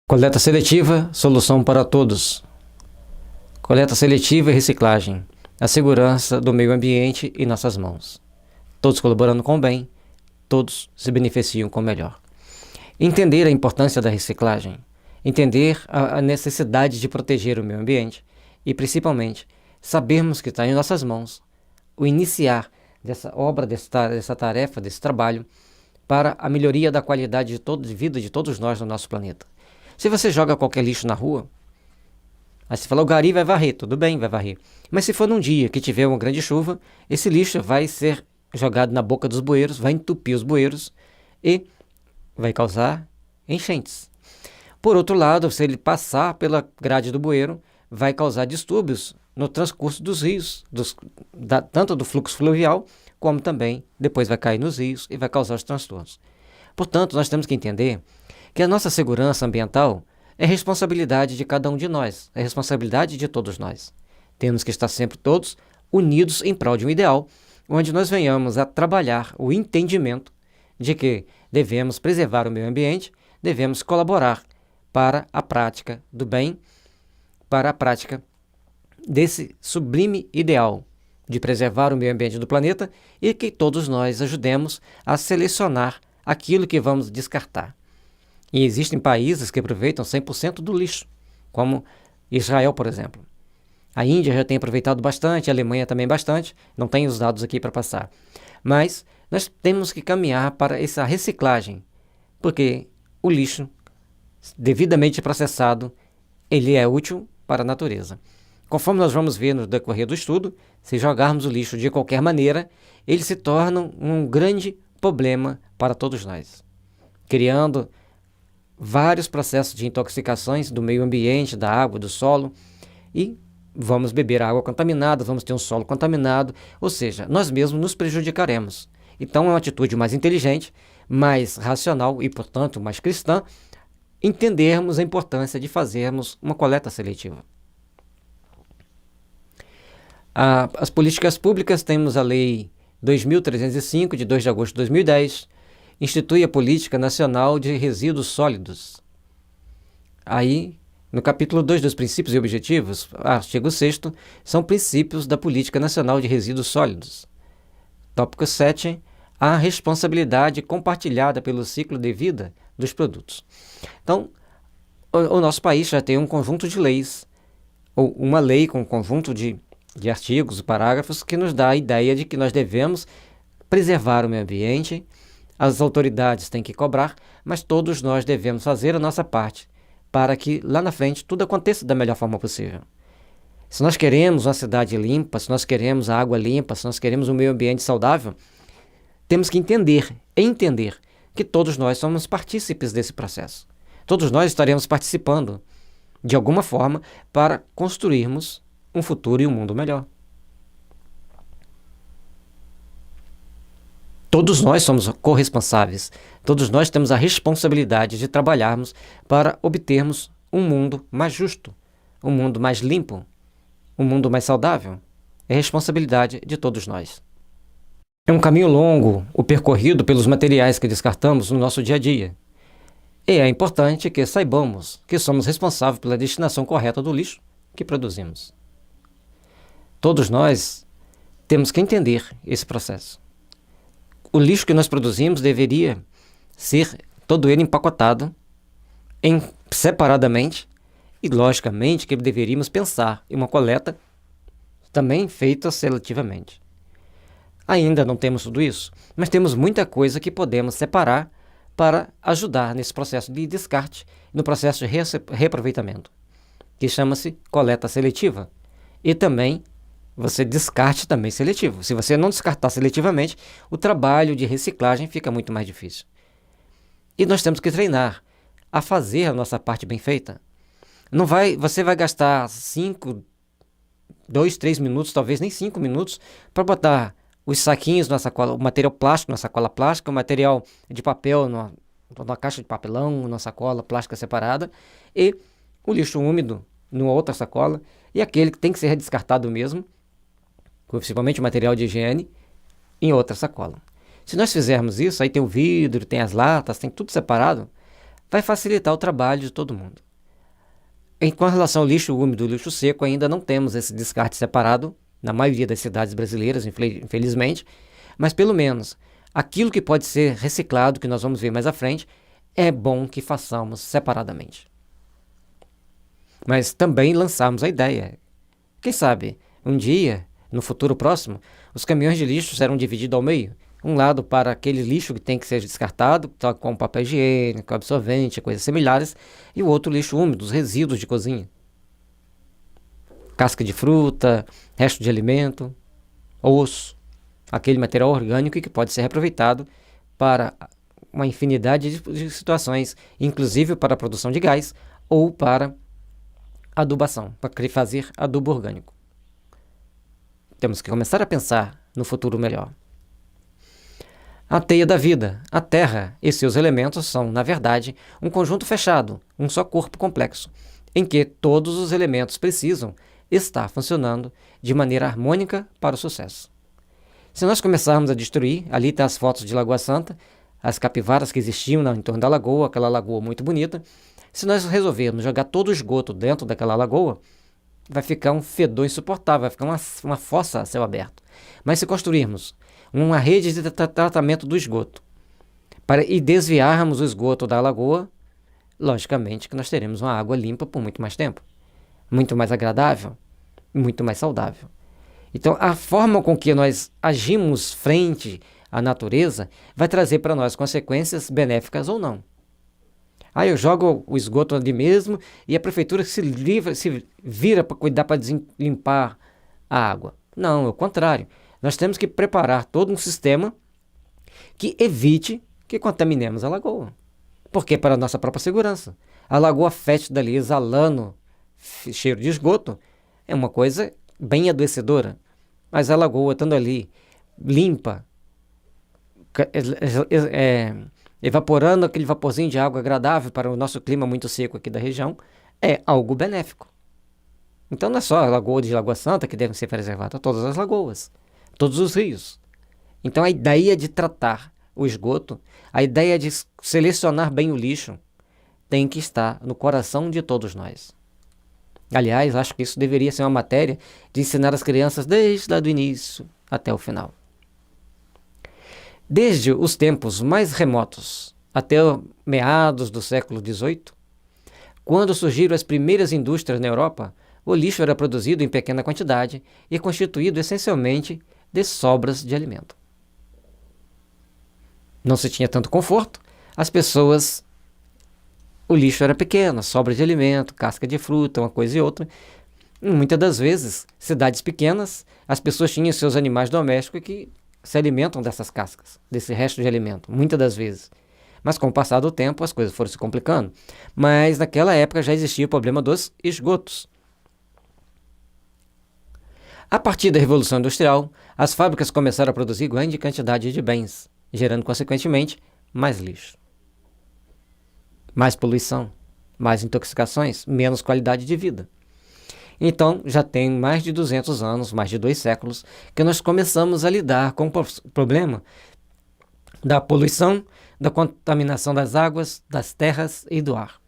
Coleta seletiva, solução para todos. Coleta seletiva e reciclagem. A segurança do meio ambiente em nossas mãos. Todos colaborando com o bem, todos se beneficiam com o melhor. Entender a importância da reciclagem, entender a necessidade de proteger o meio ambiente e, principalmente, sabermos que está em nossas mãos o iniciar dessa obra, dessa tarefa, desse trabalho para a melhoria da qualidade de vida de todos nós no nosso planeta. Se você joga qualquer lixo na rua, aí você fala, o gari vai varrer, tudo bem, vai varrer. Mas se for num dia que tiver uma grande chuva, esse lixo vai ser jogado na boca dos bueiros, vai entupir os bueiros e vai causar enchentes. Por outro lado, se ele passar pela grade do bueiro, vai causar distúrbios no transcurso dos rios, tanto do fluxo fluvial, como também depois vai cair nos rios e vai causar os transtornos. Portanto, nós temos que entender que a nossa segurança ambiental é responsabilidade de cada um de nós, é responsabilidade de todos nós. Temos que estar sempre todos unidos em prol de um ideal, onde nós venhamos a trabalhar o entendimento de que devemos preservar o meio ambiente, devemos colaborar para a prática do bem, para a prática desse sublime ideal de preservar o meio ambiente do planeta e que todos nós ajudemos a selecionar aquilo que vamos descartar. E existem países que aproveitam 100% do lixo, como Israel, por exemplo. A Índia já tem aproveitado bastante, a Alemanha também bastante, não tenho os dados aqui para passar. Mas nós temos que caminhar para essa reciclagem, porque o lixo, devidamente processado, ele é útil para a natureza. Conforme nós vamos ver no decorrer do estudo, se jogarmos o lixo de qualquer maneira, ele se torna um grande problema para todos nós, criando vários processos de intoxicações do meio ambiente, da água, do solo, e vamos beber água contaminada, vamos ter um solo contaminado, ou seja, nós mesmos nos prejudicaremos. Então é uma atitude mais inteligente, mais racional e, portanto, mais cristã, entendermos a importância de fazermos uma coleta seletiva. As políticas públicas, temos a Lei 2.305, de 2 de agosto de 2010, institui a Política Nacional de Resíduos Sólidos. Aí, no capítulo 2 dos princípios e objetivos, artigo 6º, são princípios da Política Nacional de Resíduos Sólidos. Tópico 7, a responsabilidade compartilhada pelo ciclo de vida dos produtos. Então, o nosso país já tem um conjunto de leis, ou uma lei com um conjunto de artigos e parágrafos que nos dá a ideia de que nós devemos preservar o meio ambiente. As autoridades têm que cobrar, mas todos nós devemos fazer a nossa parte para que lá na frente tudo aconteça da melhor forma possível. Se nós queremos uma cidade limpa, se nós queremos a água limpa, se nós queremos um meio ambiente saudável, temos que entender que todos nós somos partícipes desse processo. Todos nós estaremos participando de alguma forma para construirmos um futuro e um mundo melhor. Todos nós somos corresponsáveis, todos nós temos a responsabilidade de trabalharmos para obtermos um mundo mais justo, um mundo mais limpo, um mundo mais saudável. É responsabilidade de todos nós. É um caminho longo o percorrido pelos materiais que descartamos no nosso dia a dia. E é importante que saibamos que somos responsáveis pela destinação correta do lixo que produzimos. Todos nós temos que entender esse processo. O lixo que nós produzimos deveria ser todo ele empacotado separadamente e, logicamente, que deveríamos pensar em uma coleta também feita seletivamente. Ainda não temos tudo isso, mas temos muita coisa que podemos separar para ajudar nesse processo de descarte, no processo de reaproveitamento, que chama-se coleta seletiva. E também você descarte também seletivo. Se você não descartar seletivamente, o trabalho de reciclagem fica muito mais difícil. E nós temos que treinar a fazer a nossa parte bem feita. Você vai gastar 2, 3 minutos, talvez nem 5 minutos, para botar os saquinhos na sacola, o material plástico na sacola plástica, o material de papel numa caixa de papelão, na sacola plástica separada, e o lixo úmido numa outra sacola, e aquele que tem que ser descartado mesmo, principalmente o material de higiene, em outra sacola. Se nós fizermos isso, aí tem o vidro, tem as latas, tem tudo separado, vai facilitar o trabalho de todo mundo. Com relação ao lixo úmido e lixo seco, ainda não temos esse descarte separado na maioria das cidades brasileiras, infelizmente, mas pelo menos aquilo que pode ser reciclado, que nós vamos ver mais à frente, é bom que façamos separadamente. Mas também lançamos a ideia. Quem sabe, um dia, no futuro próximo, os caminhões de lixo serão divididos ao meio. Um lado para aquele lixo que tem que ser descartado, tal como papel higiênico, absorvente, coisas similares, e o outro lixo úmido, os resíduos de cozinha. Casca de fruta, resto de alimento, osso, aquele material orgânico que pode ser reaproveitado para uma infinidade de situações, inclusive para a produção de gás ou para adubação, para fazer adubo orgânico. Temos que começar a pensar no futuro melhor. A teia da vida, a Terra e seus elementos são, na verdade, um conjunto fechado, um só corpo complexo, em que todos os elementos precisam estar funcionando de maneira harmônica para o sucesso. Se nós começarmos a destruir, ali tem as fotos de Lagoa Santa, as capivaras que existiam em torno da lagoa, aquela lagoa muito bonita. Se nós resolvermos jogar todo o esgoto dentro daquela lagoa, vai ficar um fedor insuportável, vai ficar uma fossa a céu aberto. Mas se construirmos uma rede de tratamento do esgoto e desviarmos o esgoto da lagoa, logicamente que nós teremos uma água limpa por muito mais tempo, muito mais agradável, muito mais saudável. Então, a forma com que nós agimos frente à natureza vai trazer para nós consequências benéficas ou não. Eu jogo o esgoto ali mesmo e a prefeitura se vira para cuidar, para limpar a água. Não, é o contrário. Nós temos que preparar todo um sistema que evite que contaminemos a lagoa. Porque para a nossa própria segurança. A lagoa fétida ali exalando cheiro de esgoto é uma coisa bem adoecedora. Mas a lagoa estando ali limpa, evaporando aquele vaporzinho de água agradável para o nosso clima muito seco aqui da região, é algo benéfico. Então não é só a lagoa de Lagoa Santa que deve ser preservada, todas as lagoas, todos os rios. Então a ideia de tratar o esgoto, a ideia de selecionar bem o lixo, tem que estar no coração de todos nós. Aliás, acho que isso deveria ser uma matéria de ensinar as crianças desde lá do início até o final. Desde os tempos mais remotos até meados do século XVIII, quando surgiram as primeiras indústrias na Europa, o lixo era produzido em pequena quantidade e constituído essencialmente de sobras de alimento. Não se tinha tanto conforto, o lixo era pequeno, sobra de alimento, casca de fruta, uma coisa e outra. E muitas das vezes, cidades pequenas, as pessoas tinham seus animais domésticos que se alimentam dessas cascas, desse resto de alimento, muitas das vezes. Mas com o passar do tempo, as coisas foram se complicando. Mas naquela época já existia o problema dos esgotos. A partir da Revolução Industrial, as fábricas começaram a produzir grande quantidade de bens, gerando, consequentemente, mais lixo. Mais poluição, mais intoxicações, menos qualidade de vida. Então, já tem mais de 200 anos, mais de 2 séculos, que nós começamos a lidar com o problema da poluição, da contaminação das águas, das terras e do ar.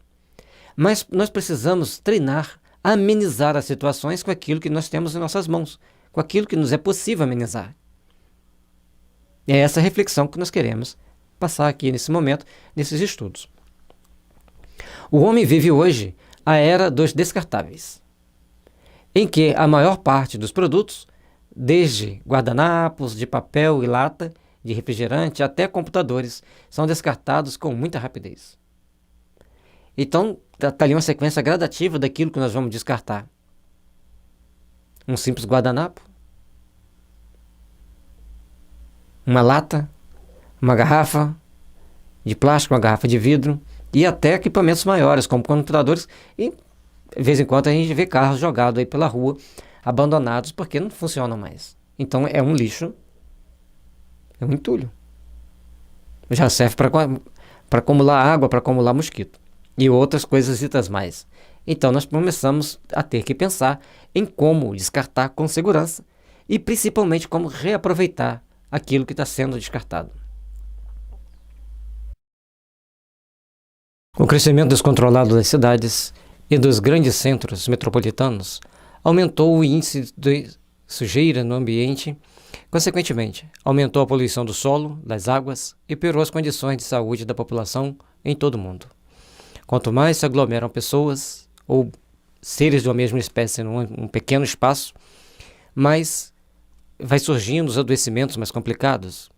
Mas nós precisamos treinar, amenizar as situações com aquilo que nós temos em nossas mãos, com aquilo que nos é possível amenizar. É essa reflexão que nós queremos passar aqui nesse momento, nesses estudos. O homem vive hoje a era dos descartáveis, em que a maior parte dos produtos, desde guardanapos de papel e lata, de refrigerante até computadores, são descartados com muita rapidez. Então, está ali uma sequência gradativa daquilo que nós vamos descartar. Um simples guardanapo, uma lata, uma garrafa de plástico, uma garrafa de vidro, e até equipamentos maiores, como computadores, e de vez em quando a gente vê carros jogados aí pela rua, abandonados, porque não funcionam mais. Então é um lixo, é um entulho. Já serve para acumular água, para acumular mosquito, e outras coisas mais. Então nós começamos a ter que pensar em como descartar com segurança, e principalmente como reaproveitar aquilo que está sendo descartado. O crescimento descontrolado das cidades e dos grandes centros metropolitanos aumentou o índice de sujeira no ambiente, consequentemente, aumentou a poluição do solo, das águas e piorou as condições de saúde da população em todo o mundo. Quanto mais se aglomeram pessoas ou seres de uma mesma espécie num pequeno espaço, mais vai surgindo os adoecimentos mais complicados.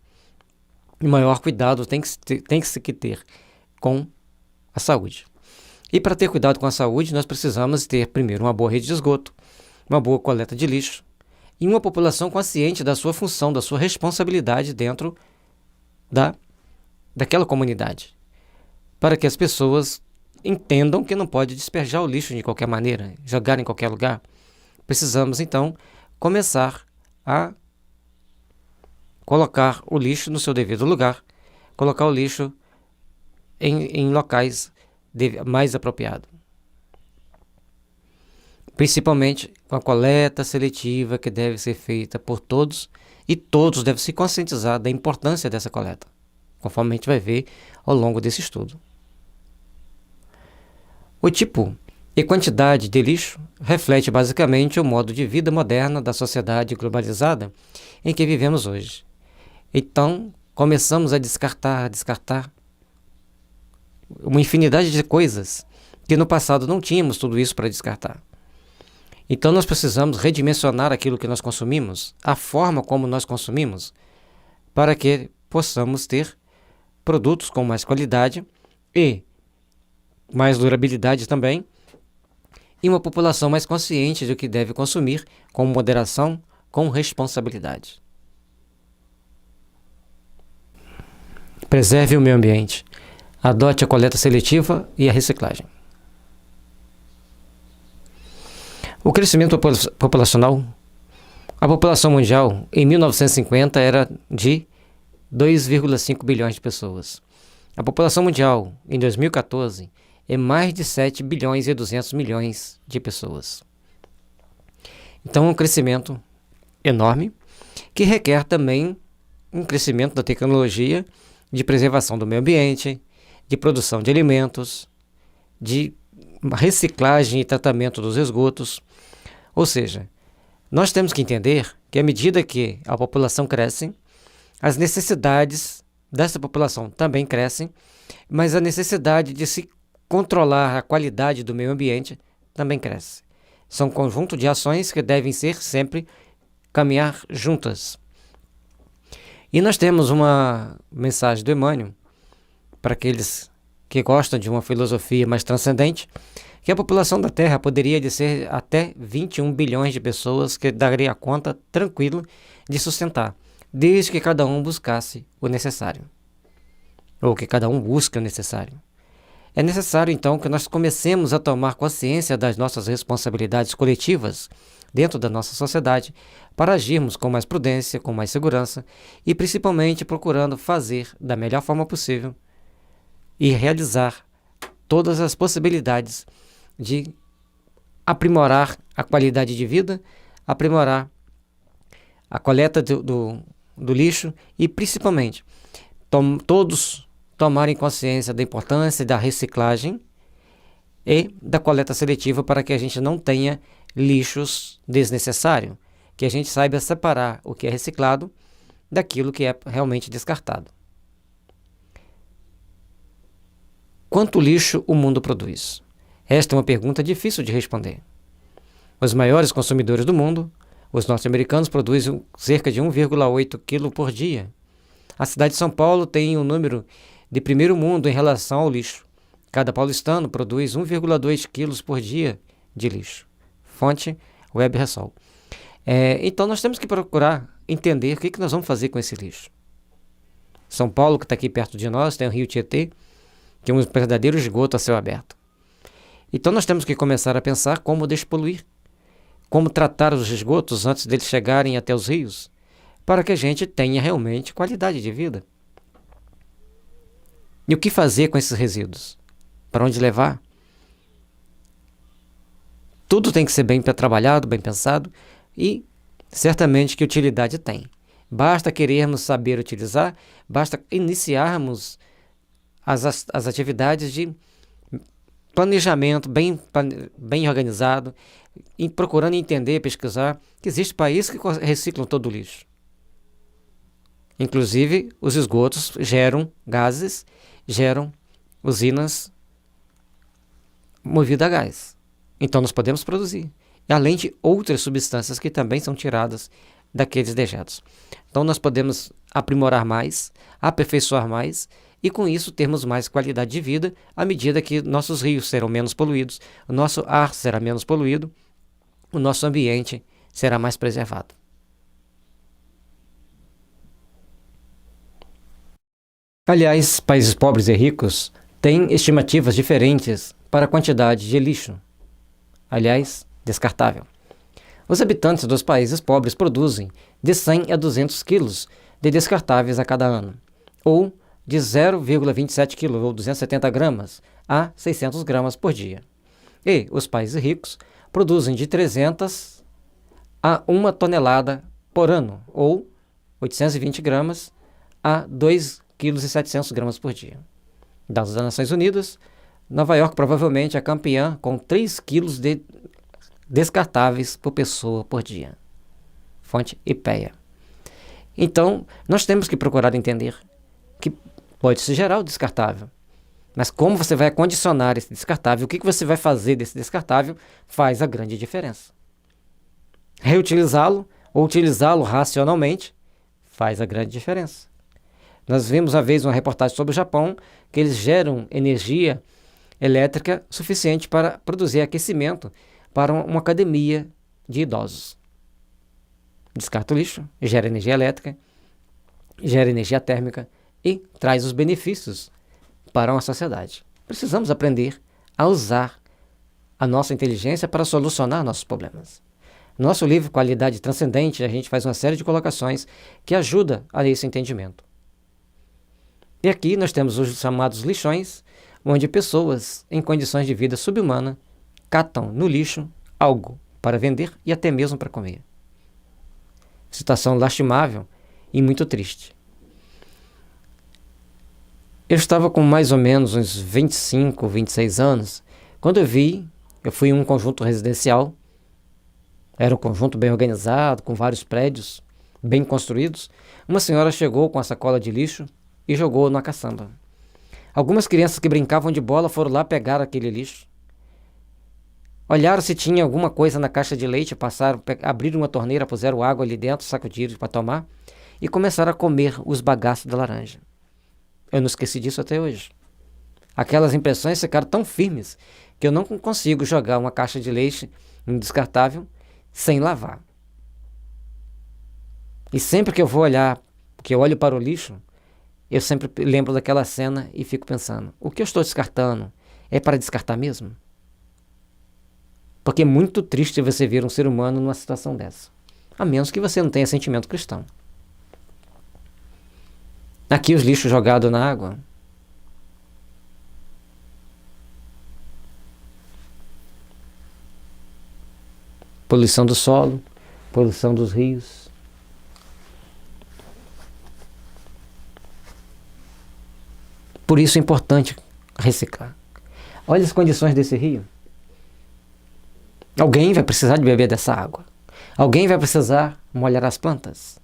E maior cuidado tem que se ter com a saúde. E para ter cuidado com a saúde, nós precisamos ter, primeiro, uma boa rede de esgoto, uma boa coleta de lixo e uma população consciente da sua função, da sua responsabilidade dentro daquela comunidade, para que as pessoas entendam que não pode despejar o lixo de qualquer maneira, jogar em qualquer lugar. Precisamos, então, começar a colocar o lixo no seu devido lugar, colocar o lixo em locais mais apropriados. Principalmente com a coleta seletiva que deve ser feita por todos, e todos devem se conscientizar da importância dessa coleta, conforme a gente vai ver ao longo desse estudo. O tipo e quantidade de lixo reflete basicamente o modo de vida moderno da sociedade globalizada em que vivemos hoje. Então, começamos a descartar uma infinidade de coisas que no passado não tínhamos tudo isso para descartar. Então, nós precisamos redimensionar aquilo que nós consumimos, a forma como nós consumimos, para que possamos ter produtos com mais qualidade e mais durabilidade também, e uma população mais consciente do que deve consumir, com moderação, com responsabilidade. Preserve o meio ambiente. Adote a coleta seletiva e a reciclagem. O crescimento populacional. A população mundial em 1950 era de 2,5 bilhões de pessoas. A população mundial em 2014 é mais de 7 bilhões e 200 milhões de pessoas. Então, é um crescimento enorme que requer também um crescimento da tecnologia de preservação do meio ambiente, de produção de alimentos, de reciclagem e tratamento dos esgotos. Ou seja, nós temos que entender que à medida que a população cresce, as necessidades dessa população também crescem, mas a necessidade de se controlar a qualidade do meio ambiente também cresce. São um conjunto de ações que devem ser sempre caminhar juntas. E nós temos uma mensagem do Emmanuel para aqueles que gostam de uma filosofia mais transcendente, que a população da Terra poderia ser até 21 bilhões de pessoas que daria conta tranquilo de sustentar, desde que cada um buscasse o necessário, ou que cada um busque o necessário. É necessário, então, que nós comecemos a tomar consciência das nossas responsabilidades coletivas dentro da nossa sociedade para agirmos com mais prudência, com mais segurança e, principalmente, procurando fazer da melhor forma possível e realizar todas as possibilidades de aprimorar a qualidade de vida, aprimorar a coleta do lixo e, principalmente, todos tomarem consciência da importância da reciclagem e da coleta seletiva para que a gente não tenha lixos desnecessários, que a gente saiba separar o que é reciclado daquilo que é realmente descartado. Quanto lixo o mundo produz? Esta é uma pergunta difícil de responder. Os maiores consumidores do mundo, os norte-americanos, produzem cerca de 1,8 kg por dia. A cidade de São Paulo tem um número de primeiro mundo em relação ao lixo. Cada paulistano produz 1,2 quilos por dia de lixo. Fonte Web Resol. Então nós temos que procurar entender o que nós vamos fazer com esse lixo. São Paulo, que está aqui perto de nós, tem o Rio Tietê, que é um verdadeiro esgoto a céu aberto. Então nós temos que começar a pensar como despoluir, como tratar os esgotos antes deles chegarem até os rios, para que a gente tenha realmente qualidade de vida. E o que fazer com esses resíduos? Para onde levar? Tudo tem que ser bem trabalhado, bem pensado e certamente que utilidade tem. Basta querermos saber utilizar, basta iniciarmos as atividades de planejamento bem organizado, e procurando entender, pesquisar, que existem países que reciclam todo o lixo. Inclusive, os esgotos geram gases, geram usinas movidas a gás. Então, nós podemos produzir. Além de outras substâncias que também são tiradas daqueles dejetos. Então, nós podemos aprimorar mais, aperfeiçoar mais, e com isso termos mais qualidade de vida à medida que nossos rios serão menos poluídos, o nosso ar será menos poluído, o nosso ambiente será mais preservado. Aliás, países pobres e ricos têm estimativas diferentes para a quantidade de lixo, aliás, descartável. Os habitantes dos países pobres produzem de 100 a 200 quilos de descartáveis a cada ano, ou de 0,27 kg ou 270 gramas a 600 gramas por dia. E os países ricos produzem de 300 a 1 tonelada por ano, ou 820 gramas a 2,7 kg por dia. Dados das Nações Unidas, Nova York provavelmente é campeã com 3 quilos de descartáveis por pessoa por dia. Fonte IPEA. Então, nós temos que procurar entender que pode-se gerar o descartável. Mas como você vai condicionar esse descartável, o que você vai fazer desse descartável, faz a grande diferença. Reutilizá-lo ou utilizá-lo racionalmente faz a grande diferença. Nós vimos uma vez uma reportagem sobre o Japão, que eles geram energia elétrica suficiente para produzir aquecimento para uma academia de idosos. Descarta o lixo, gera energia elétrica, gera energia térmica e traz os benefícios para uma sociedade. Precisamos aprender a usar a nossa inteligência para solucionar nossos problemas. No nosso livro Qualidade Transcendente, a gente faz uma série de colocações que ajuda a esse entendimento. E aqui nós temos os chamados lixões, onde pessoas em condições de vida subhumana catam no lixo algo para vender e até mesmo para comer. Situação lastimável e muito triste. Eu estava com mais ou menos uns 25, 26 anos, quando eu fui em um conjunto residencial, era um conjunto bem organizado, com vários prédios bem construídos. Uma senhora chegou com a sacola de lixo e jogou na caçamba. Algumas crianças que brincavam de bola foram lá pegar aquele lixo. Olharam se tinha alguma coisa na caixa de leite, abriram uma torneira, puseram água ali dentro, sacudiram para tomar e começaram a comer os bagaços da laranja. Eu não esqueci disso até hoje. Aquelas impressões ficaram tão firmes que eu não consigo jogar uma caixa de leite descartável sem lavar. E sempre que eu vou olhar, que eu olho para o lixo, eu sempre lembro daquela cena e fico pensando, o que eu estou descartando é para descartar mesmo? Porque é muito triste você ver um ser humano numa situação dessa. A menos que você não tenha sentimento cristão. Aqui os lixos jogados na água. Poluição do solo, poluição dos rios. Por isso é importante reciclar. Olha as condições desse rio. Alguém vai precisar de beber dessa água. Alguém vai precisar molhar as plantas.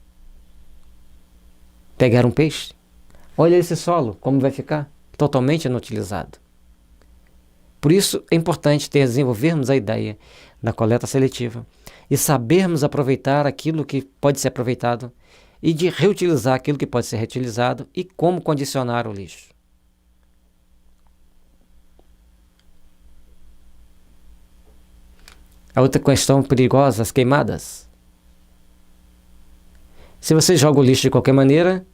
Pegar um peixe. Olha esse solo, como vai ficar totalmente inutilizado. Por isso é importante desenvolvermos a ideia da coleta seletiva e sabermos aproveitar aquilo que pode ser aproveitado e de reutilizar aquilo que pode ser reutilizado e como condicionar o lixo. A outra questão perigosa, as queimadas. Se você joga o lixo de qualquer maneira,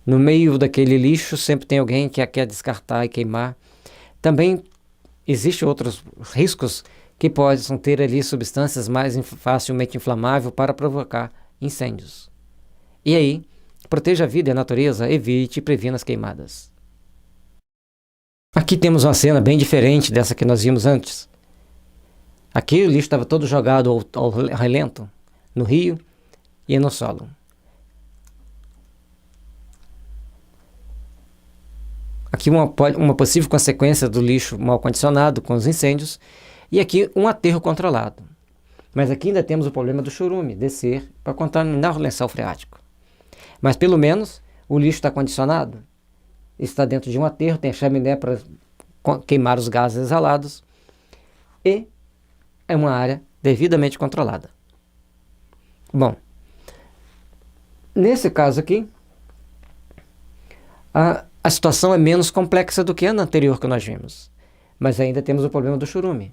no meio daquele lixo sempre tem alguém que quer descartar e queimar. Também existem outros riscos que possam ter ali substâncias mais facilmente inflamáveis para provocar incêndios. E aí, proteja a vida e a natureza, evite e previna as queimadas. Aqui temos uma cena bem diferente dessa que nós vimos antes. Aqui o lixo estava todo jogado ao relento, no rio e no solo. Aqui uma possível consequência do lixo mal condicionado com os incêndios, e aqui um aterro controlado. Mas aqui ainda temos o problema do churume descer para contaminar o lençol freático. Mas pelo menos o lixo está condicionado, está dentro de um aterro, tem a chaminé para queimar os gases exalados e é uma área devidamente controlada. Bom, nesse caso aqui, a situação é menos complexa do que a anterior que nós vimos, mas ainda temos o problema do churume.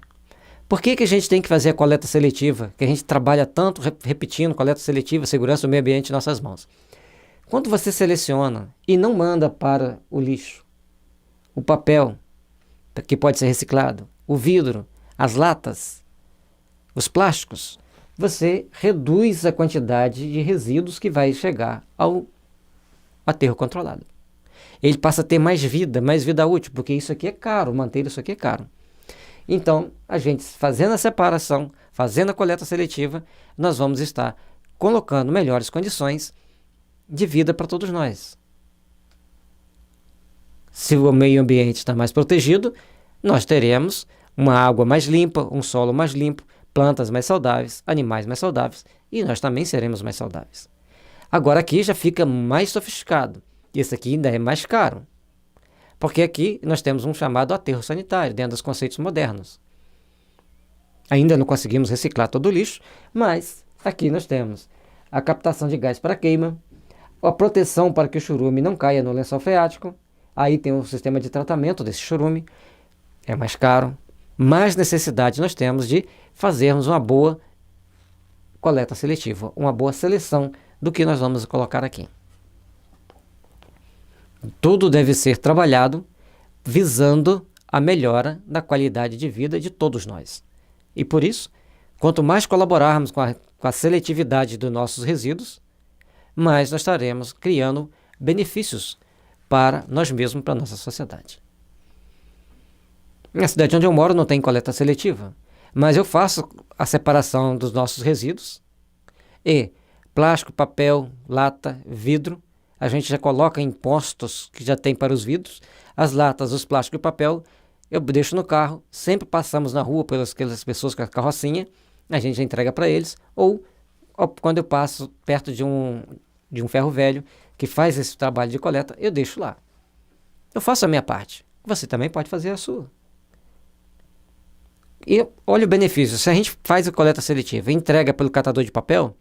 Por que a gente tem que fazer a coleta seletiva, que a gente trabalha tanto repetindo coleta seletiva, segurança do meio ambiente em nossas mãos? Quando você seleciona e não manda para o lixo, o papel, que pode ser reciclado, o vidro, as latas, os plásticos, você reduz a quantidade de resíduos que vai chegar ao aterro controlado. Ele passa a ter mais vida útil, porque isso aqui é caro, manter isso aqui é caro. Então, a gente fazendo a separação, fazendo a coleta seletiva, nós vamos estar colocando melhores condições de vida para todos nós. Se o meio ambiente está mais protegido, nós teremos uma água mais limpa, um solo mais limpo, plantas mais saudáveis, animais mais saudáveis, e nós também seremos mais saudáveis. Agora aqui já fica mais sofisticado. Esse aqui ainda é mais caro. Porque aqui nós temos um chamado aterro sanitário, dentro dos conceitos modernos. Ainda não conseguimos reciclar todo o lixo, mas aqui nós temos a captação de gás para queima, a proteção para que o churume não caia no lençol freático, aí tem o sistema de tratamento desse churume, é mais caro, mais necessidade nós temos de fazermos uma boa coleta seletiva, uma boa seleção do que nós vamos colocar aqui. Tudo deve ser trabalhado visando a melhora da qualidade de vida de todos nós. E por isso, quanto mais colaborarmos com a seletividade dos nossos resíduos, mais nós estaremos criando benefícios para nós mesmos, para a nossa sociedade. Na cidade onde eu moro não tem coleta seletiva, mas eu faço a separação dos nossos resíduos e plástico, papel, lata, vidro, a gente já coloca em postos que já tem para os vidros, as latas, os plásticos e o papel, eu deixo no carro, sempre passamos na rua pelas aquelas pessoas com a carrocinha, a gente já entrega para eles, ou quando eu passo perto de um ferro velho que faz esse trabalho de coleta, eu deixo lá. Eu faço a minha parte, você também pode fazer a sua. E olha o benefício, se a gente faz a coleta seletiva e entrega pelo catador de papel,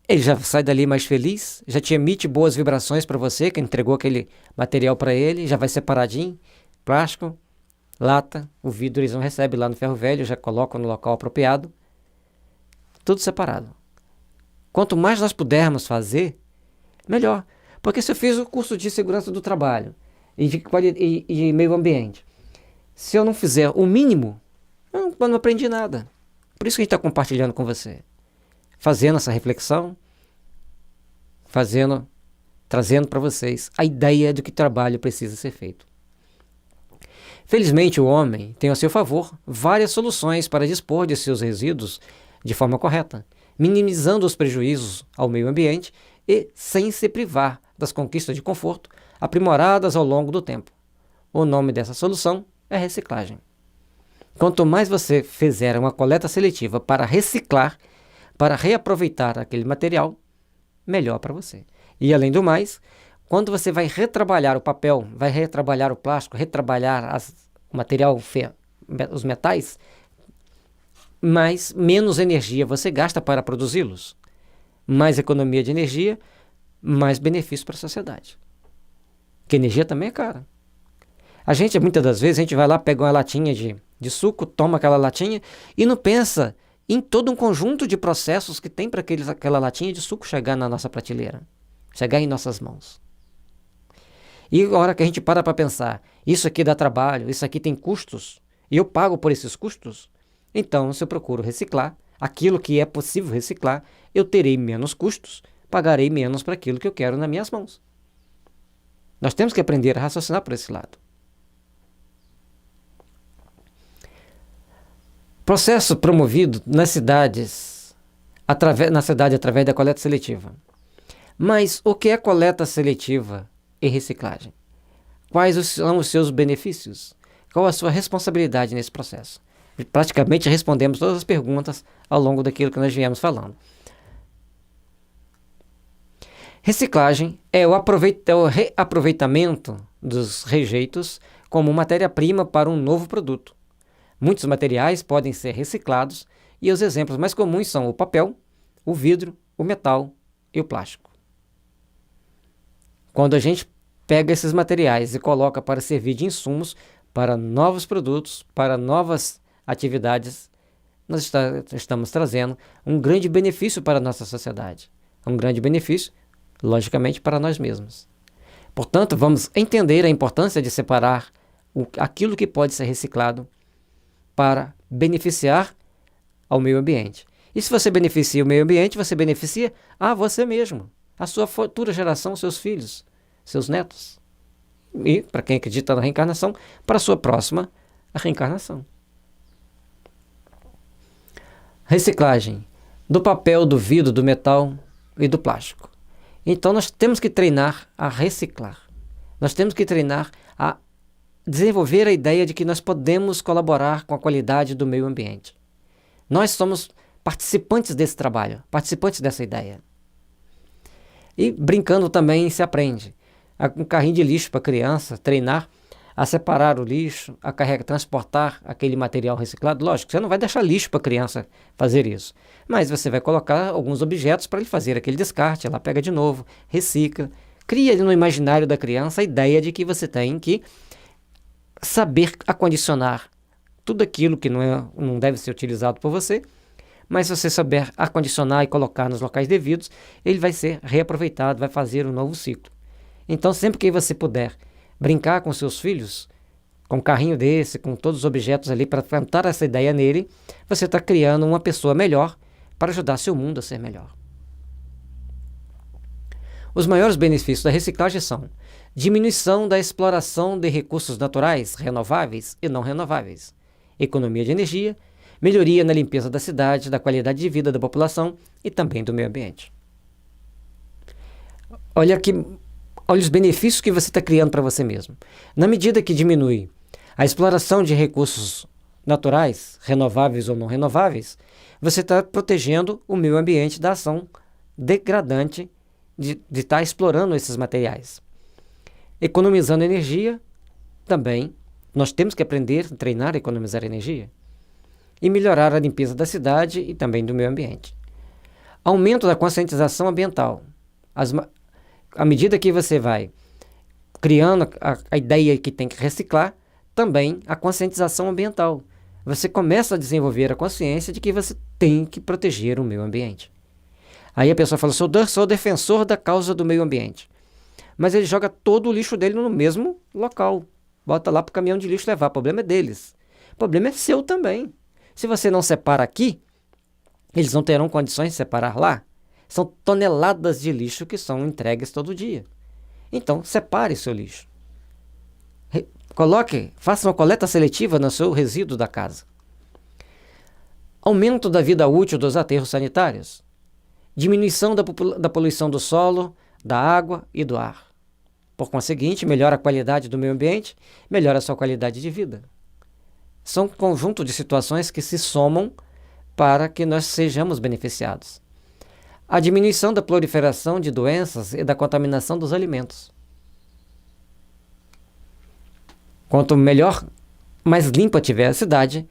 ele já sai dali mais feliz, já te emite boas vibrações para você, que entregou aquele material para ele, já vai separadinho, plástico, lata, o vidro eles não recebem lá no ferro velho, já colocam no local apropriado, tudo separado. Quanto mais nós pudermos fazer, melhor. Porque se eu fiz o curso de segurança do trabalho e de meio ambiente, se eu não fizer o mínimo, eu não aprendi nada. Por isso que a gente está compartilhando com você. Fazendo essa reflexão, trazendo para vocês a ideia de que trabalho precisa ser feito. Felizmente o homem tem a seu favor várias soluções para dispor de seus resíduos de forma correta, minimizando os prejuízos ao meio ambiente e sem se privar das conquistas de conforto aprimoradas ao longo do tempo. O nome dessa solução é reciclagem. Quanto mais você fizer uma coleta seletiva para reciclar, para reaproveitar aquele material, melhor para você. E além do mais, quando você vai retrabalhar o papel, vai retrabalhar o plástico, retrabalhar o material, os metais, menos energia você gasta para produzi-los. Mais economia de energia, mais benefício para a sociedade. Porque energia também é cara. Muitas das vezes, a gente vai lá, pega uma latinha de suco, toma aquela latinha e não pensa em todo um conjunto de processos que tem para aquela latinha de suco chegar na nossa prateleira, chegar em nossas mãos. E a hora que a gente para pensar, isso aqui dá trabalho, isso aqui tem custos, e eu pago por esses custos, então se eu procuro reciclar, aquilo que é possível reciclar, eu terei menos custos, pagarei menos para aquilo que eu quero nas minhas mãos. Nós temos que aprender a raciocinar por esse lado. Processo promovido nas cidades, através da coleta seletiva. Mas o que é coleta seletiva e reciclagem? são os seus benefícios? Qual a sua responsabilidade nesse processo? Praticamente respondemos todas as perguntas ao longo daquilo que nós viemos falando. Reciclagem é o reaproveitamento dos rejeitos como matéria-prima para um novo produto. Muitos materiais podem ser reciclados e os exemplos mais comuns são o papel, o vidro, o metal e o plástico. Quando a gente pega esses materiais e coloca para servir de insumos para novos produtos, para novas atividades, nós estamos trazendo um grande benefício para a nossa sociedade. Um grande benefício, logicamente, para nós mesmos. Portanto, vamos entender a importância de separar aquilo que pode ser reciclado para beneficiar ao meio ambiente. E se você beneficia o meio ambiente, você beneficia a você mesmo, a sua futura geração, seus filhos, seus netos. E, para quem acredita na reencarnação, para a sua próxima reencarnação. Reciclagem do papel, do vidro, do metal e do plástico. Então nós temos que treinar a reciclar. Nós temos que treinar a desenvolver a ideia de que nós podemos colaborar com a qualidade do meio ambiente. Nós somos participantes desse trabalho, participantes dessa ideia. E brincando também se aprende. Um carrinho de lixo para criança, treinar a separar o lixo, a transportar aquele material reciclado. Lógico, você não vai deixar lixo para a criança fazer isso, mas você vai colocar alguns objetos para ele fazer aquele descarte, ela pega de novo, recicla, cria ali no imaginário da criança a ideia de que você tem que saber acondicionar tudo aquilo que não deve ser utilizado por você, mas se você souber acondicionar e colocar nos locais devidos, ele vai ser reaproveitado, vai fazer um novo ciclo. Então, sempre que você puder brincar com seus filhos, com um carrinho desse, com todos os objetos ali, para plantar essa ideia nele, você está criando uma pessoa melhor para ajudar seu mundo a ser melhor. Os maiores benefícios da reciclagem são diminuição da exploração de recursos naturais, renováveis e não renováveis, economia de energia, melhoria na limpeza da cidade, da qualidade de vida da população e também do meio ambiente. Olha os benefícios que você está criando para você mesmo. Na medida que diminui a exploração de recursos naturais, renováveis ou não renováveis, você está protegendo o meio ambiente da ação degradante de estar explorando esses materiais. Economizando energia, também, nós temos que aprender, treinar a economizar energia. E melhorar a limpeza da cidade e também do meio ambiente. Aumento da conscientização ambiental. À medida que você vai criando a ideia que tem que reciclar, também a conscientização ambiental. Você começa a desenvolver a consciência de que você tem que proteger o meio ambiente. Aí a pessoa fala, sou defensor da causa do meio ambiente. Mas ele joga todo o lixo dele no mesmo local. Bota lá para o caminhão de lixo levar. O problema é deles. O problema é seu também. Se você não separa aqui, eles não terão condições de separar lá. São toneladas de lixo que são entregues todo dia. Então, separe seu lixo. Faça uma coleta seletiva no seu resíduo da casa. Aumento da vida útil dos aterros sanitários. Diminuição da poluição do solo, da água e do ar. Por conseguinte, melhora a qualidade do meio ambiente, melhora a sua qualidade de vida. São um conjunto de situações que se somam para que nós sejamos beneficiados. A diminuição da proliferação de doenças e da contaminação dos alimentos. Quanto melhor, mais limpa tiver a cidade,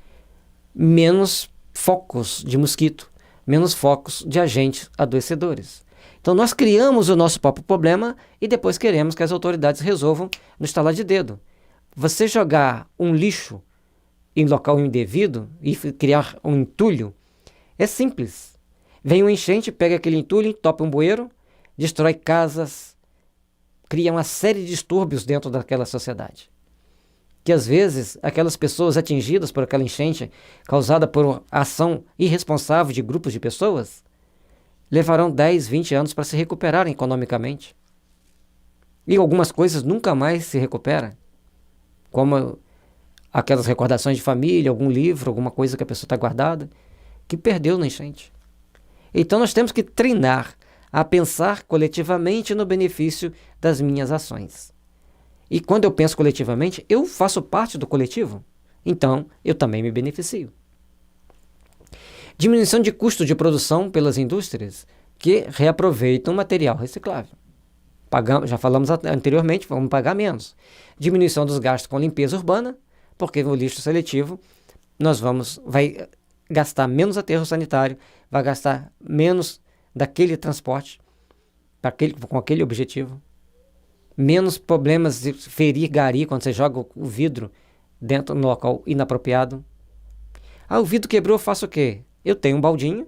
menos focos de mosquito, menos focos de agentes adoecedores. Então nós criamos o nosso próprio problema e depois queremos que as autoridades resolvam no estalar de dedo. Você jogar um lixo em local indevido e criar um entulho é simples. Vem um enchente, pega aquele entulho, entope um bueiro, destrói casas, cria uma série de distúrbios dentro daquela sociedade. Que às vezes aquelas pessoas atingidas por aquela enchente causada por ação irresponsável de grupos de pessoas levarão 10, 20 anos para se recuperarem economicamente. E algumas coisas nunca mais se recuperam, como aquelas recordações de família, algum livro, alguma coisa que a pessoa está guardada, que perdeu na enchente. Então nós temos que treinar a pensar coletivamente no benefício das minhas ações. E quando eu penso coletivamente, eu faço parte do coletivo. Então, eu também me beneficio. Diminuição de custo de produção pelas indústrias que reaproveitam material reciclável. Já falamos anteriormente, vamos pagar menos. Diminuição dos gastos com limpeza urbana, porque no lixo seletivo vai gastar menos aterro sanitário, vai gastar menos daquele transporte com aquele objetivo, menos problemas de ferir gari quando você joga o vidro dentro no local inapropriado. O vidro quebrou, eu faço o quê? Eu tenho um baldinho,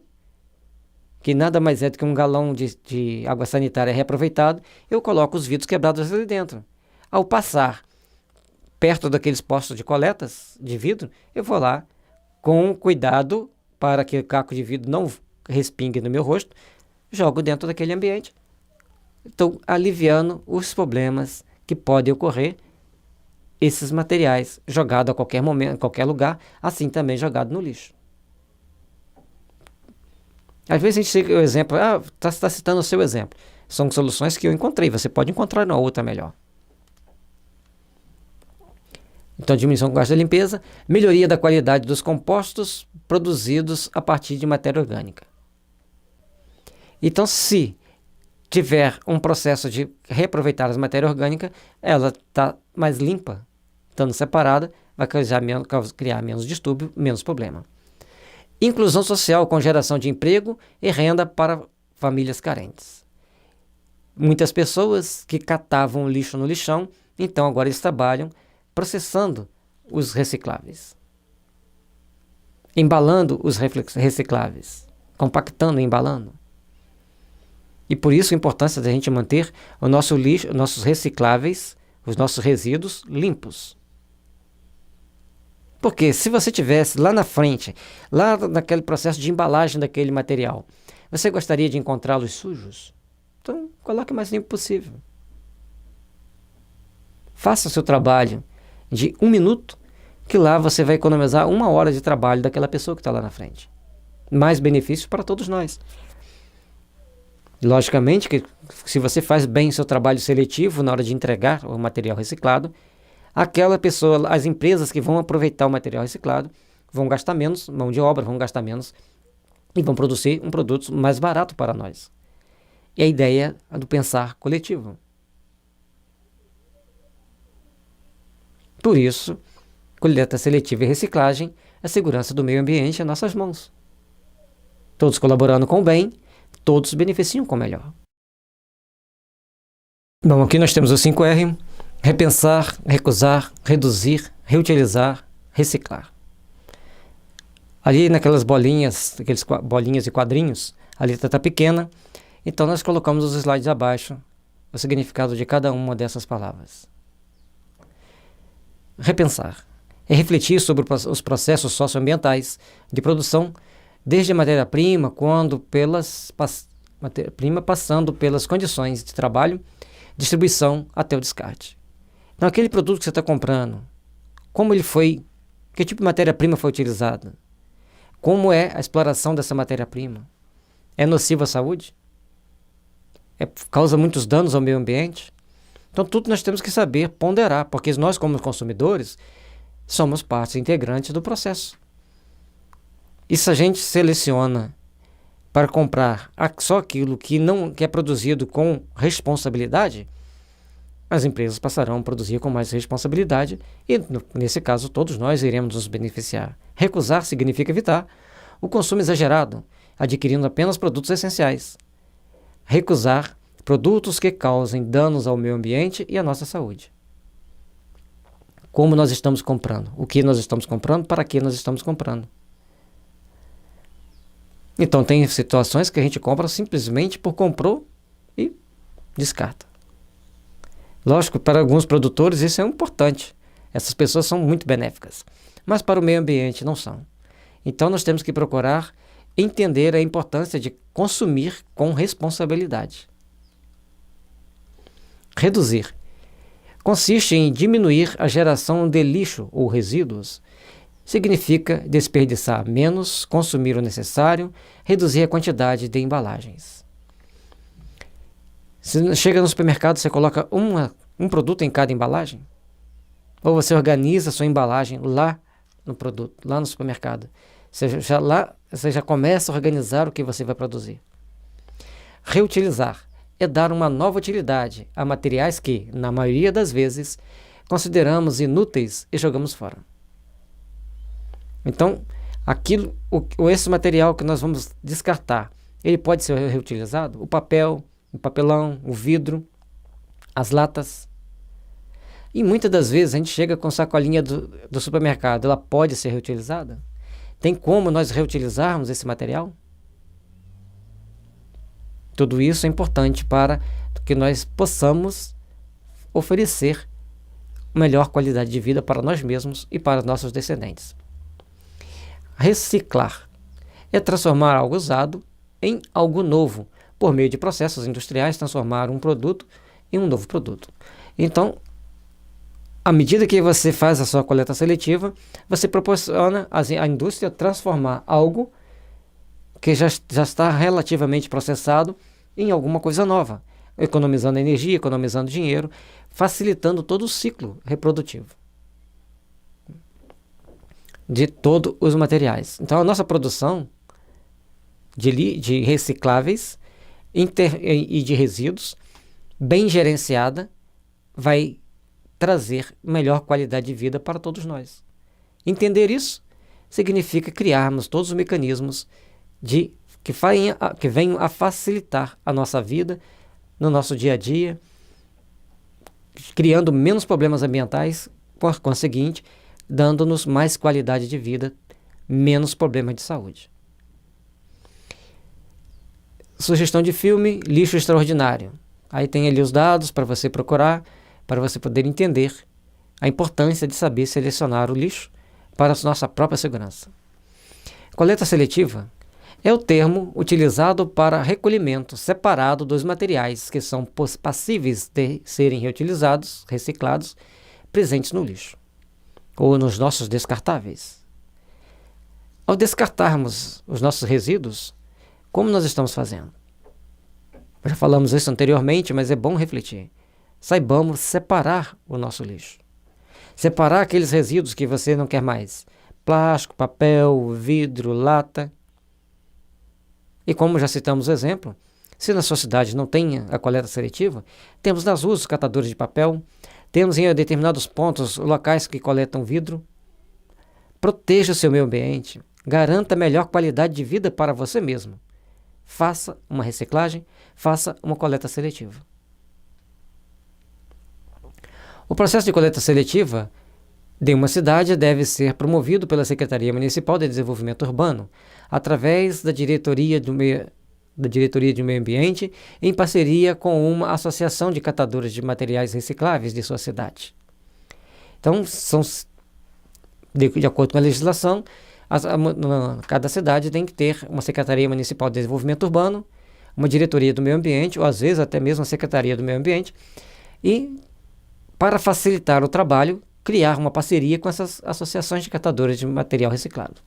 que nada mais é do que um galão de água sanitária reaproveitado, eu coloco os vidros quebrados ali dentro. Ao passar perto daqueles postos de coletas de vidro, eu vou lá com cuidado para que o caco de vidro não respingue no meu rosto, jogo dentro daquele ambiente. Estou aliviando os problemas que podem ocorrer, esses materiais jogados a qualquer momento, em qualquer lugar, assim também jogado no lixo. Às vezes a gente cita o exemplo, está citando o seu exemplo. São soluções que eu encontrei, você pode encontrar uma outra melhor. Então, diminuição do gasto da limpeza, melhoria da qualidade dos compostos produzidos a partir de matéria orgânica. Então, se tiver um processo de reaproveitar as matérias orgânicas, ela está mais limpa, estando separada, vai criar menos distúrbio, menos problema. Inclusão social com geração de emprego e renda para famílias carentes. Muitas pessoas que catavam lixo no lixão, então agora eles trabalham processando os recicláveis, embalando os recicláveis, compactando e embalando. E por isso a importância da gente manter o nosso lixo, nossos recicláveis, os nossos resíduos limpos. Porque se você tivesse lá na frente, lá naquele processo de embalagem daquele material, você gostaria de encontrá-los sujos? Então, coloque o mais limpo possível. Faça o seu trabalho de 1 minuto, que lá você vai economizar 1 hora de trabalho daquela pessoa que está lá na frente. Mais benefícios para todos nós. Logicamente que se você faz bem o seu trabalho seletivo na hora de entregar o material reciclado, aquela pessoa, as empresas que vão aproveitar o material reciclado vão gastar menos mão de obra, vão gastar menos e vão produzir um produto mais barato para nós. E a ideia é do pensar coletivo. Por isso, coleta seletiva e reciclagem, a segurança do meio ambiente em nossas mãos. Todos colaborando com o bem, todos se beneficiam com o melhor. Bom, aqui nós temos o 5R: repensar, recusar, reduzir, reutilizar, reciclar. Ali naquelas bolinhas, bolinhas e quadrinhos, a letra está pequena, então nós colocamos os slides abaixo o significado de cada uma dessas palavras. Repensar é refletir sobre os processos socioambientais de produção, desde a matéria-prima, passando pelas condições de trabalho, distribuição até o descarte. Então, aquele produto que você está comprando, como ele foi, que tipo de matéria-prima foi utilizada? Como é a exploração dessa matéria-prima? É nociva à saúde? Causa muitos danos ao meio ambiente? Então, tudo nós temos que saber ponderar, porque nós, como consumidores, somos partes integrantes do processo. E se a gente seleciona para comprar só aquilo que é produzido com responsabilidade, as empresas passarão a produzir com mais responsabilidade e, nesse caso, todos nós iremos nos beneficiar. Recusar significa evitar o consumo exagerado, adquirindo apenas produtos essenciais. Recusar produtos que causem danos ao meio ambiente e à nossa saúde. Como nós estamos comprando? O que nós estamos comprando? Para que nós estamos comprando? Então, tem situações que a gente compra simplesmente por comprou e descarta. Lógico, para alguns produtores isso é importante. Essas pessoas são muito benéficas. Mas para o meio ambiente não são. Então, nós temos que procurar entender a importância de consumir com responsabilidade. Reduzir consiste em diminuir a geração de lixo ou resíduos. Significa desperdiçar menos, consumir o necessário, reduzir a quantidade de embalagens. Se chega no supermercado, você coloca uma Um produto em cada embalagem? Ou você organiza a sua embalagem lá no produto, lá no supermercado? Você já começa a organizar o que você vai produzir. Reutilizar é dar uma nova utilidade a materiais que, na maioria das vezes, consideramos inúteis e jogamos fora. Então, esse material que nós vamos descartar, ele pode ser reutilizado? O papel, o papelão, o vidro, as latas. E muitas das vezes a gente chega com sacolinha do supermercado, ela pode ser reutilizada? Tem como nós reutilizarmos esse material? Tudo isso é importante para que nós possamos oferecer melhor qualidade de vida para nós mesmos e para nossos descendentes. Reciclar é transformar algo usado em algo novo, por meio de processos industriais, transformar um produto em um novo produto. Então, à medida que você faz a sua coleta seletiva, você proporciona à indústria transformar algo que já está relativamente processado em alguma coisa nova, economizando energia, economizando dinheiro, facilitando todo o ciclo reprodutivo de todos os materiais. Então, a nossa produção de recicláveis e de resíduos, bem gerenciada, vai trazer melhor qualidade de vida para todos nós. Entender isso significa criarmos todos os mecanismos que venham a facilitar a nossa vida no nosso dia a dia, criando menos problemas ambientais, por conseguinte, dando-nos mais qualidade de vida, menos problemas de saúde. Sugestão de filme, Lixo Extraordinário. Aí tem ali os dados para você procurar, para você poder entender a importância de saber selecionar o lixo para a nossa própria segurança. Coleta seletiva é o termo utilizado para recolhimento separado dos materiais que são passíveis de serem reutilizados, reciclados, presentes no lixo ou nos nossos descartáveis. Ao descartarmos os nossos resíduos, como nós estamos fazendo? Já falamos isso anteriormente, mas é bom refletir. Saibamos separar o nosso lixo. Separar aqueles resíduos que você não quer mais. Plástico, papel, vidro, lata. E como já citamos o exemplo, se na sua cidade não tem a coleta seletiva, temos nas ruas os catadores de papel, temos em determinados pontos locais que coletam vidro. Proteja o seu meio ambiente, garanta melhor qualidade de vida para você mesmo. Faça uma reciclagem, faça uma coleta seletiva. O processo de coleta seletiva de uma cidade deve ser promovido pela Secretaria Municipal de Desenvolvimento Urbano, através da Diretoria de Meio Ambiente, em parceria com uma associação de catadores de materiais recicláveis de sua cidade. Então, de acordo com a legislação, cada cidade tem que ter uma Secretaria Municipal de Desenvolvimento Urbano, uma Diretoria do Meio Ambiente, ou às vezes até mesmo a Secretaria do Meio Ambiente, e, para facilitar o trabalho, criar uma parceria com essas associações de catadores de material reciclado.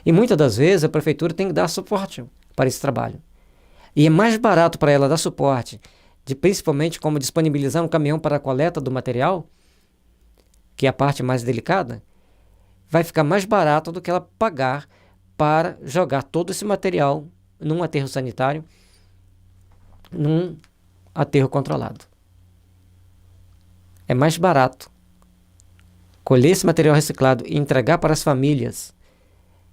E muitas das vezes a prefeitura tem que dar suporte para esse trabalho. E é mais barato para ela dar suporte, principalmente como disponibilizar um caminhão para a coleta do material, que é a parte mais delicada, vai ficar mais barato do que ela pagar para jogar todo esse material num aterro sanitário, num aterro controlado. É mais barato colher esse material reciclado e entregar para as famílias.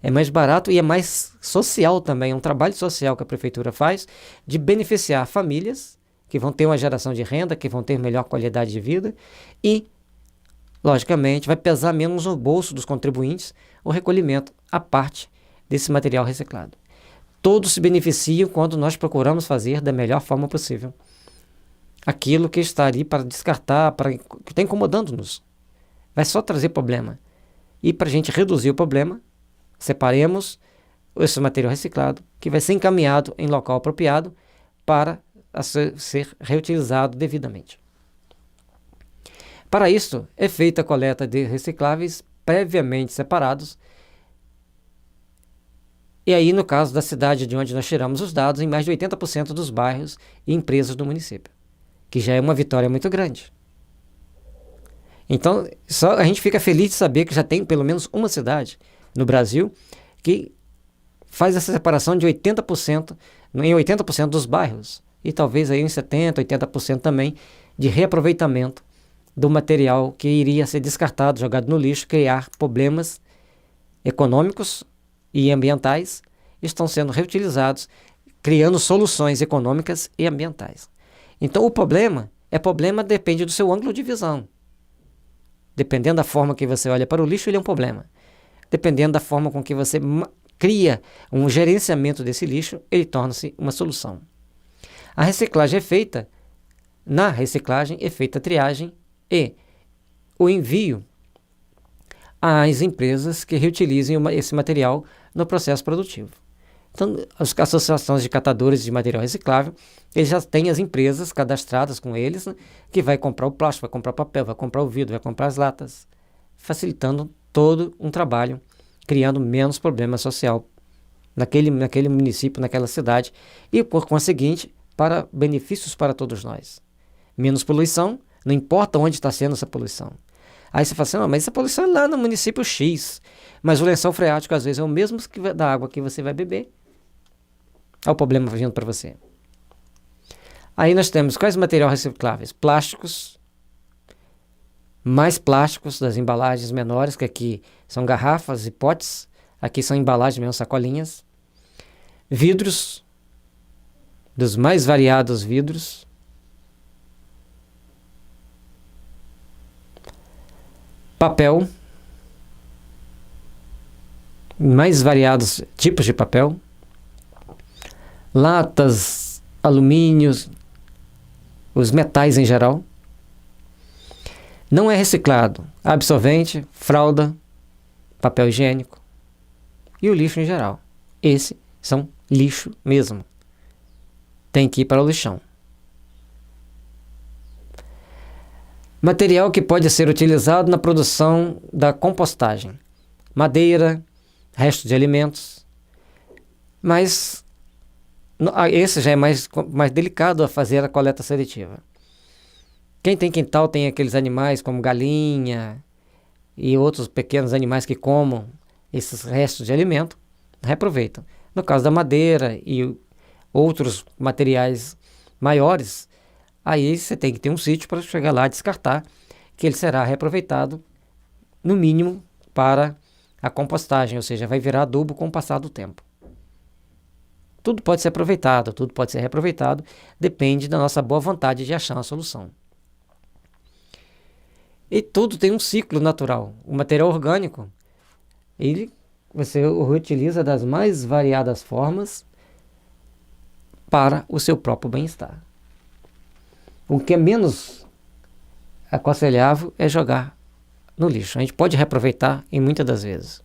É mais barato e é mais social também, é um trabalho social que a prefeitura faz de beneficiar famílias que vão ter uma geração de renda, que vão ter melhor qualidade de vida e, logicamente, vai pesar menos no bolso dos contribuintes o recolhimento, a parte desse material reciclado. Todos se beneficiam quando nós procuramos fazer da melhor forma possível aquilo que está ali para descartar, que está incomodando-nos. Vai só trazer problema. E para a gente reduzir o problema, separemos esse material reciclado, que vai ser encaminhado em local apropriado para ser reutilizado devidamente. Para isso, é feita a coleta de recicláveis previamente separados. E aí, no caso da cidade de onde nós tiramos os dados, em mais de 80% dos bairros e empresas do município, que já é uma vitória muito grande. Então, só a gente fica feliz de saber que já tem pelo menos uma cidade no Brasil que faz essa separação de 80%, em 80% dos bairros, e talvez aí em 70%, 80% também de reaproveitamento do material que iria ser descartado, jogado no lixo, criar problemas econômicos e ambientais, estão sendo reutilizados, criando soluções econômicas e ambientais. Então o problema depende do seu ângulo de visão. Dependendo da forma que você olha para o lixo, ele é um problema. Dependendo da forma com que você cria um gerenciamento desse lixo, ele torna-se uma solução. A reciclagem é feita, na reciclagem é feita a triagem e o envio às empresas que reutilizem esse material no processo produtivo. Então, as associações de catadores de material reciclável, eles já têm as empresas cadastradas com eles, né, que vai comprar o plástico, vai comprar o papel, vai comprar o vidro, vai comprar as latas, facilitando todo um trabalho, criando menos problema social naquele município, naquela cidade, e, por conseguinte, para benefícios para todos nós. Menos poluição, não importa onde está sendo essa poluição. Aí você fala assim, mas essa poluição é lá no município X, mas o lençol freático às vezes é o mesmo da água que você vai beber. Olha o problema vindo para você. Aí nós temos quais materiais recicláveis? Plásticos, mais plásticos das embalagens menores, que aqui são garrafas e potes, aqui são embalagens mesmo, sacolinhas. Vidros, dos mais variados vidros. Papel, mais variados tipos de papel. Latas, alumínios, os metais em geral. Não é reciclado absorvente, fralda, papel higiênico e o lixo em geral. Esses são lixo mesmo. Tem que ir para o lixão. Material que pode ser utilizado na produção da compostagem. Madeira, restos de alimentos. Mas esse já é mais delicado a fazer a coleta seletiva. Quem tem quintal tem aqueles animais como galinha e outros pequenos animais que comam esses restos de alimento, reaproveitam. No caso da madeira e outros materiais maiores, aí você tem que ter um sítio para chegar lá e descartar, que ele será reaproveitado, no mínimo, para a compostagem, ou seja, vai virar adubo com o passar do tempo. Tudo pode ser aproveitado, tudo pode ser reaproveitado, depende da nossa boa vontade de achar uma solução. E tudo tem um ciclo natural. O material orgânico, você o reutiliza das mais variadas formas para o seu próprio bem-estar. O que é menos aconselhável é jogar no lixo. A gente pode reaproveitar em muitas das vezes.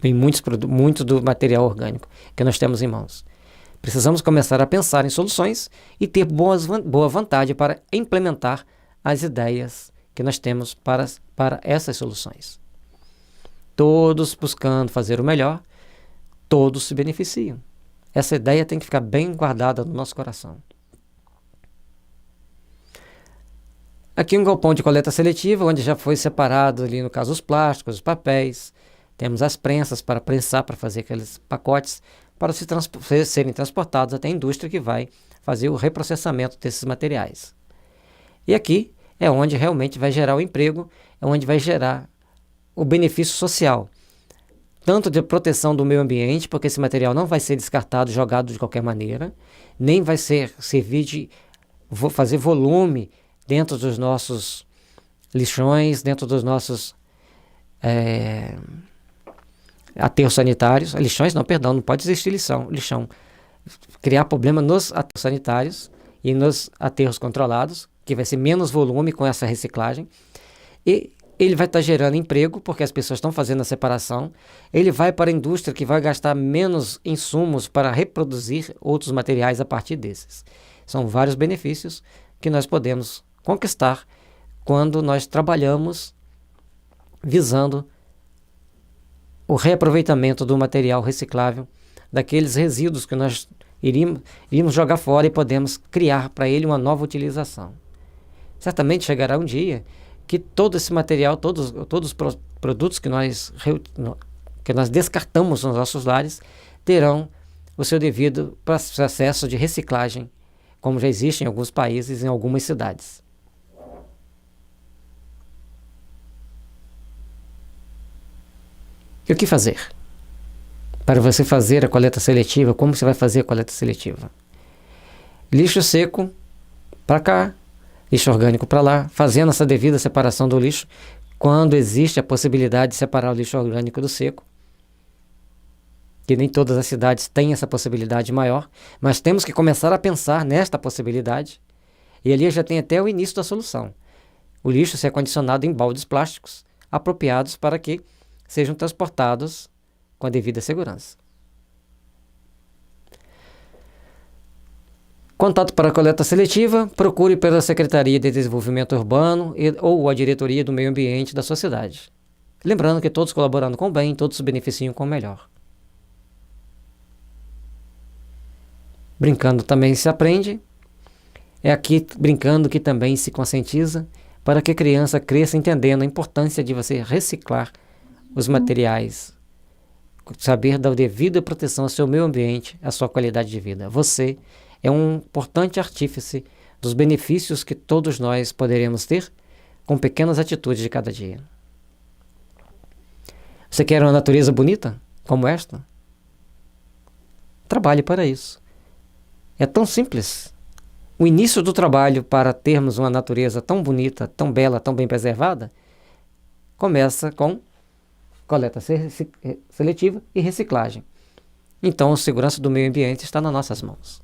Em muito do material orgânico que nós temos em mãos. Precisamos começar a pensar em soluções e ter boa vontade para implementar as ideias que nós temos para essas soluções. Todos buscando fazer o melhor, todos se beneficiam. Essa ideia tem que ficar bem guardada no nosso coração. Aqui um galpão de coleta seletiva, onde já foi separado ali, no caso, os plásticos, os papéis. Temos as prensas para prensar, para fazer aqueles pacotes, para serem transportados até a indústria que vai fazer o reprocessamento desses materiais. E aqui é onde realmente vai gerar o emprego, é onde vai gerar o benefício social. Tanto de proteção do meio ambiente, porque esse material não vai ser descartado, jogado de qualquer maneira, nem vai servir de fazer volume dentro dos nossos lixões, dentro dos nossos aterros sanitários. Lixões não pode existir lixão. Criar problema nos aterros sanitários e nos aterros controlados, que vai ser menos volume com essa reciclagem. E ele vai estar gerando emprego, porque as pessoas estão fazendo a separação. Ele vai para a indústria, que vai gastar menos insumos para reproduzir outros materiais a partir desses. São vários benefícios que nós podemos conquistar quando nós trabalhamos visando o reaproveitamento do material reciclável, daqueles resíduos que nós iríamos jogar fora e podemos criar para ele uma nova utilização. Certamente chegará um dia que todo esse material, todos os produtos que nós descartamos nos nossos lares, terão o seu devido processo de reciclagem, como já existe em alguns países, em algumas cidades. E o que fazer? Para você fazer a coleta seletiva, como você vai fazer a coleta seletiva? Lixo seco para cá, lixo orgânico para lá, fazendo essa devida separação do lixo, quando existe a possibilidade de separar o lixo orgânico do seco, que nem todas as cidades têm essa possibilidade maior, mas temos que começar a pensar nesta possibilidade, e ali já tem até o início da solução. O lixo ser condicionado em baldes plásticos, apropriados para que sejam transportados com a devida segurança. Contato para a coleta seletiva, procure pela Secretaria de Desenvolvimento Urbano ou a Diretoria do Meio Ambiente da sua cidade. Lembrando que todos colaborando com o bem, todos se beneficiam com o melhor. Brincando também se aprende, é aqui brincando que também se conscientiza, para que a criança cresça entendendo a importância de você reciclar os materiais, saber da devida proteção ao seu meio ambiente, à sua qualidade de vida. Você é um importante artífice dos benefícios que todos nós poderemos ter com pequenas atitudes de cada dia. Você quer uma natureza bonita como esta? Trabalhe para isso. É tão simples. O início do trabalho para termos uma natureza tão bonita, tão bela, tão bem preservada, começa com coleta seletiva e reciclagem. Então, a segurança do meio ambiente está nas nossas mãos.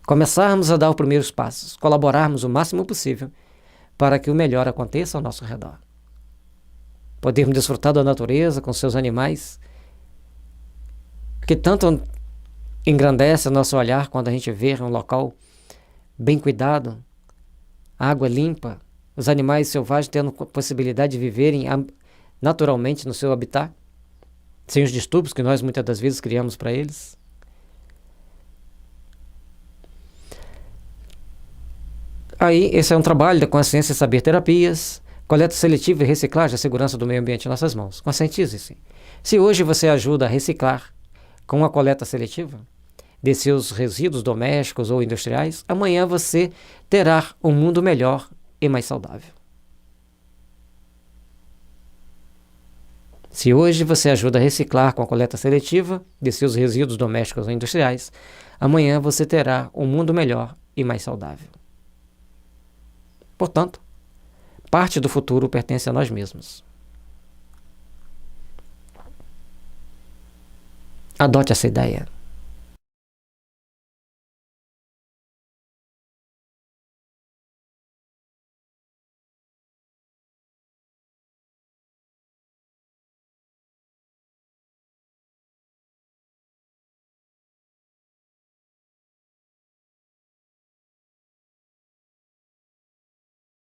Começarmos a dar os primeiros passos, colaborarmos o máximo possível para que o melhor aconteça ao nosso redor. Podermos desfrutar da natureza com seus animais, que tanto engrandece o nosso olhar quando a gente vê um local bem cuidado, água limpa, os animais selvagens tendo possibilidade de viverem naturalmente no seu habitat, sem os distúrbios que nós muitas das vezes criamos para eles. Aí, esse é um trabalho da consciência e saber terapias, coleta seletiva e reciclagem, a segurança do meio ambiente em nossas mãos. Conscientize-se. Se hoje você ajuda a reciclar com a coleta seletiva de seus resíduos domésticos ou industriais, amanhã você terá um mundo melhor e mais saudável. Se hoje você ajuda a reciclar com a coleta seletiva de seus resíduos domésticos ou industriais, amanhã você terá um mundo melhor e mais saudável. Portanto, parte do futuro pertence a nós mesmos. Adote essa ideia.